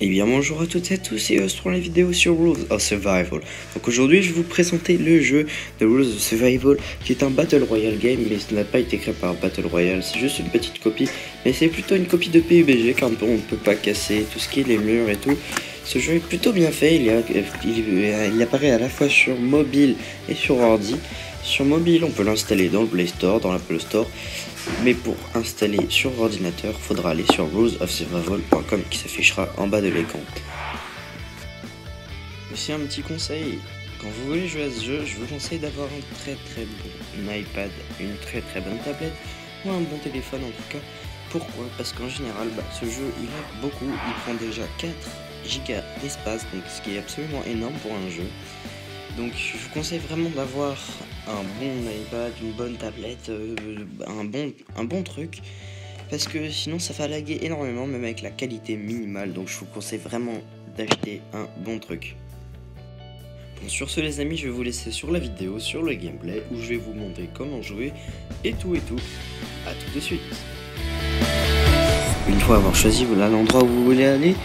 Et bien bonjour à toutes et à tous et pour la vidéo sur Rules of Survival. Donc aujourd'hui je vais vous présenter le jeu de Rules of Survival qui est un Battle Royale game, mais ce n'a pas été créé par Battle Royale, c'est juste une petite copie. Mais c'est plutôt une copie de PUBG car on ne peut pas casser tout ce qui est les murs et tout. Ce jeu est plutôt bien fait, il apparaît à la fois sur mobile et sur ordi. Sur mobile on peut l'installer dans le Play Store, dans l'Apple Store. Mais pour installer sur ordinateur, il faudra aller sur rulesofsurvival.com qui s'affichera en bas de l'écran. Aussi un petit conseil, quand vous voulez jouer à ce jeu, je vous conseille d'avoir un très bon iPad, une très bonne tablette ou un bon téléphone en tout cas. Pourquoi? Parce qu'en général, ce jeu il a beaucoup, il prend déjà 4 Go d'espace, donc ce qui est absolument énorme pour un jeu. Donc je vous conseille vraiment d'avoir un bon iPad, une bonne tablette, un bon truc, parce que sinon ça va laguer énormément même avec la qualité minimale. Donc je vous conseille vraiment d'acheter un bon truc. Bon, sur ce les amis, je vais vous laisser sur la vidéo, sur le gameplay, où je vais vous montrer comment jouer et tout. À tout de suite. Une fois avoir choisi l'endroit où vous voulez aller,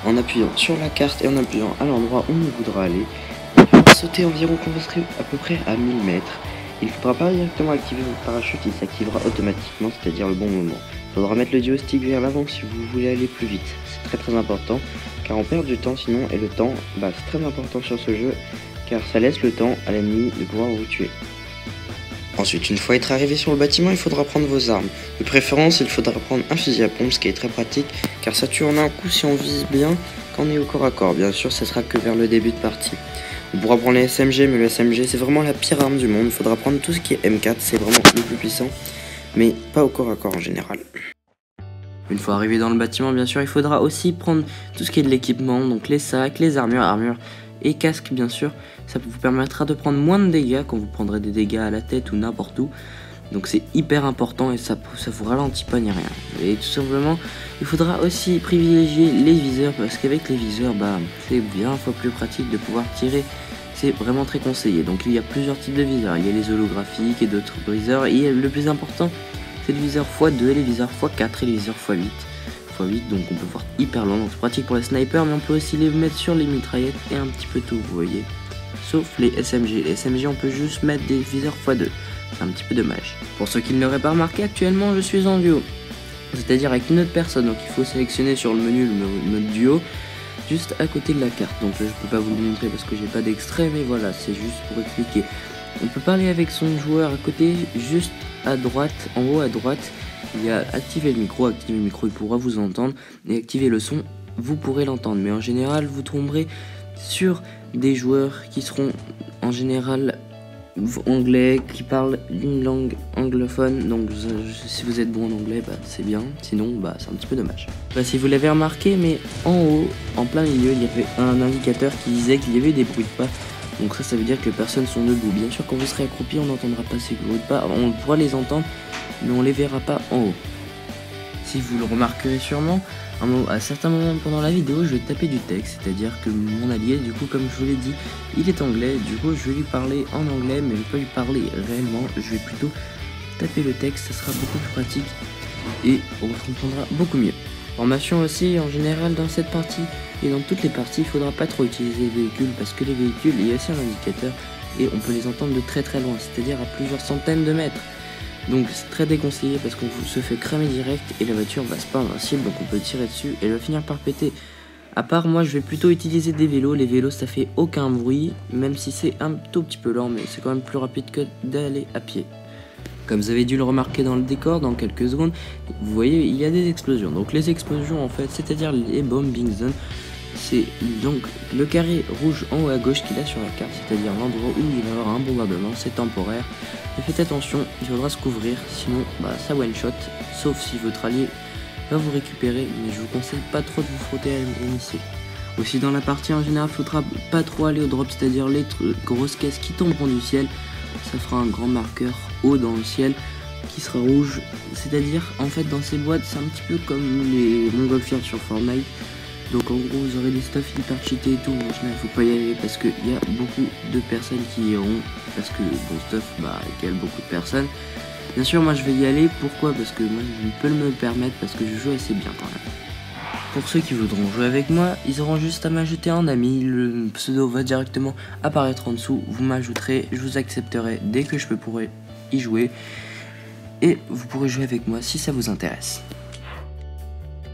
en appuyant sur la carte et en appuyant à l'endroit où on voudra aller, sauter environ à peu près à 1000 mètres. Il ne faudra pas directement activer votre parachute, il s'activera automatiquement, c'est-à-dire le bon moment. Il faudra mettre le joystick vers l'avant si vous voulez aller plus vite. C'est très important, car on perd du temps sinon, et le temps, c'est très important sur ce jeu, car ça laisse le temps à l'ennemi de pouvoir vous tuer. Ensuite, une fois être arrivé sur le bâtiment, il faudra prendre vos armes. De préférence, il faudra prendre un fusil à pompe, ce qui est très pratique, car ça tue en un coup si on vise bien quand on est au corps à corps. Bien sûr, ça sera que vers le début de partie. On pourra prendre les SMG, mais le SMG c'est vraiment la pire arme du monde. Il faudra prendre tout ce qui est M4, c'est vraiment le plus puissant, mais pas au corps à corps en général. Une fois arrivé dans le bâtiment, bien sûr, il faudra aussi prendre tout ce qui est de l'équipement, donc les sacs, les armures et casques, bien sûr. Ça vous permettra de prendre moins de dégâts quand vous prendrez des dégâts à la tête ou n'importe où. Donc c'est hyper important et ça vous ralentit pas ni rien. Et tout simplement, il faudra aussi privilégier les viseurs parce qu'avec les viseurs, c'est bien fois plus pratique de pouvoir tirer. C'est vraiment très conseillé. Donc il y a plusieurs types de viseurs. Il y a les holographiques et d'autres viseurs. Et le plus important, c'est le viseur x2, les viseurs x4 et les viseurs x8. x8, donc on peut voir hyper loin. Donc c'est pratique pour les snipers, mais on peut aussi les mettre sur les mitraillettes et un petit peu tout, vous voyez. Sauf les SMG. Les SMG, on peut juste mettre des viseurs x2. C'est un petit peu dommage. Pour ceux qui ne l'auraient pas remarqué, actuellement je suis en duo, c'est-à-dire avec une autre personne, donc il faut sélectionner sur le menu le mode duo, juste à côté de la carte. Donc là je peux pas vous le montrer parce que j'ai pas d'extrait, mais voilà, c'est juste pour expliquer. On peut parler avec son joueur à côté, juste à droite, en haut à droite, il y a activer le micro, il pourra vous entendre, et activer le son, vous pourrez l'entendre. Mais en général, vous tomberez sur des joueurs qui seront en général anglais, qui parlent une langue anglophone, donc si vous êtes bon en anglais, c'est bien, sinon c'est un petit peu dommage. Si vous l'avez remarqué, mais en haut, en plein milieu, il y avait un indicateur qui disait qu'il y avait des bruits de pas, donc ça veut dire que les personnes sont debout. Bien sûr, quand vous serez accroupi, on n'entendra pas ces bruits de pas, on pourra les entendre, mais on les verra pas en haut. Si vous le remarquerez sûrement, à certains moments pendant la vidéo, je vais taper du texte, c'est-à-dire que mon allié, du coup, comme je vous l'ai dit, il est anglais, du coup, je vais lui parler en anglais, mais je vais pas lui parler réellement, je vais plutôt taper le texte, ça sera beaucoup plus pratique et on comprendra beaucoup mieux. Formation aussi, en général, dans cette partie et dans toutes les parties, il faudra pas trop utiliser les véhicules parce que les véhicules, il y a aussi un indicateur et on peut les entendre de très loin, c'est-à-dire à plusieurs centaines de mètres. Donc c'est très déconseillé parce qu'on se fait cramer direct et la voiture c'est pas invincible, donc on peut tirer dessus et elle va finir par péter. À part moi, je vais plutôt utiliser des vélos. Les vélos ça fait aucun bruit, même si c'est un tout petit peu lent, mais c'est quand même plus rapide que d'aller à pied. Comme vous avez dû le remarquer dans le décor, dans quelques secondes, vous voyez il y a des explosions. Donc les explosions en fait, c'est-à-dire les bombing zones, c'est donc le carré rouge en haut à gauche qu'il a sur la carte, c'est-à-dire l'endroit où il va y avoir un bombardement, c'est temporaire. Mais faites attention, il faudra se couvrir, sinon ça one shot, sauf si votre allié va vous récupérer, mais je vous conseille pas trop de vous frotter à un missile. Aussi dans la partie en général, il faudra pas trop aller au drop, c'est-à-dire les grosses caisses qui tomberont du ciel, ça fera un grand marqueur haut dans le ciel qui sera rouge, c'est-à-dire en fait dans ces boîtes c'est un petit peu comme les montgolfières sur Fortnite. Donc en gros vous aurez des stuff hyper cheatés et tout, mais il faut pas y aller parce qu'il y a beaucoup de personnes qui y iront, parce que bon stuff, il y a beaucoup de personnes. Bien sûr moi je vais y aller, pourquoi? Parce que moi je peux me permettre, parce que je joue assez bien quand même. pour ceux qui voudront jouer avec moi, ils auront juste à m'ajouter en ami. Le pseudo va directement apparaître en dessous. Vous m'ajouterez, je vous accepterai dès que je pourrai y jouer. Et vous pourrez jouer avec moi si ça vous intéresse.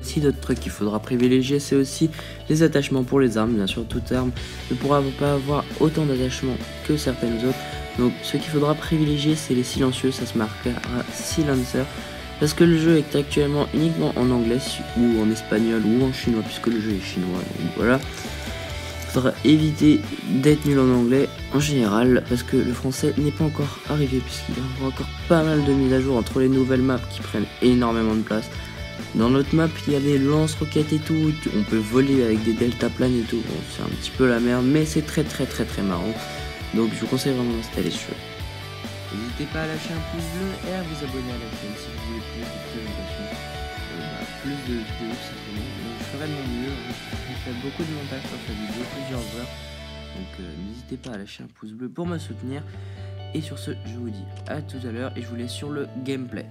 Si d'autres trucs qu'il faudra privilégier, c'est aussi les attachements pour les armes. Bien sûr, toute arme ne pourra pas avoir autant d'attachements que certaines autres. Donc ce qu'il faudra privilégier, c'est les silencieux. Ça se marquera silencer. Parce que le jeu est actuellement uniquement en anglais ou en espagnol ou en chinois, puisque le jeu est chinois. Donc voilà. Il faudra éviter d'être nul en anglais en général, parce que le français n'est pas encore arrivé, puisqu'il y a encore pas mal de mises à jour entre les nouvelles maps qui prennent énormément de place. Dans notre map, il y a des lance-roquettes et tout, on peut voler avec des deltaplanes et tout. Bon, c'est un petit peu la merde, mais c'est très marrant. Donc je vous conseille vraiment d'installer ce jeu. N'hésitez pas à lâcher un pouce bleu et à vous abonner à la chaîne si vous voulez plus de présentations, plus de vidéos simplement. Donc je ferai de mon mieux, je fais beaucoup de montage sur cette vidéo, plusieurs heures. Donc n'hésitez pas à lâcher un pouce bleu pour me soutenir. Et sur ce, je vous dis à tout à l'heure et je vous laisse sur le gameplay.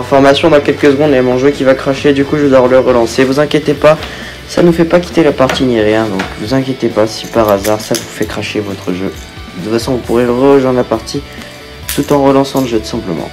information, dans quelques secondes, il y a mon jeu qui va cracher, du coup je dois le relancer. Vous inquiétez pas, ça nous fait pas quitter la partie ni rien, donc vous inquiétez pas si par hasard ça vous fait cracher votre jeu. De toute façon, vous pourrez rejoindre la partie tout en relançant le jeu tout simplement.